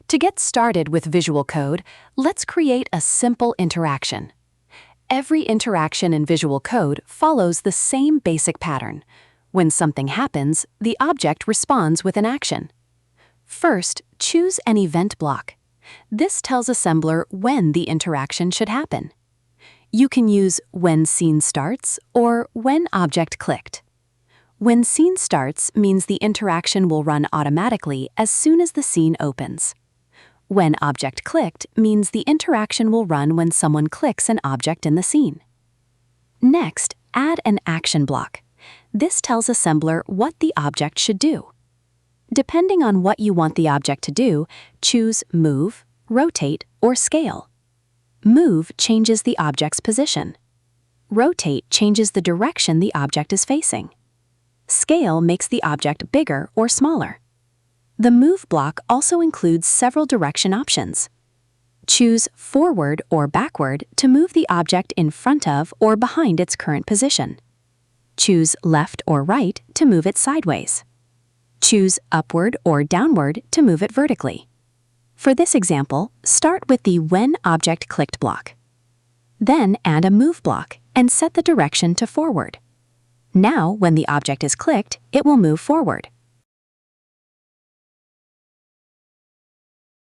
To get started with visual code, let's create a simple interaction. Every interaction in visual code follows the same basic pattern. When something happens, the object responds with an action. First, choose an event block. This tells Assembler when the interaction should happen. You can use when scene starts or when object clicked. When scene starts means the interaction will run automatically as soon as the scene opens. When object clicked means the interaction will run when someone clicks an object in the scene. Next, add an action block. This tells Assembler what the object should do. Depending on what you want the object to do, choose Move, Rotate, or Scale. Move changes the object's position. Rotate changes the direction the object is facing. Scale makes the object bigger or smaller. The Move block also includes several direction options. Choose Forward or Backward to move the object in front of or behind its current position. Choose Left or Right to move it sideways. Choose Upward or Downward to move it vertically. For this example, start with the When Object Clicked block. Then add a Move block and set the direction to Forward. Now, when the object is clicked, it will move forward.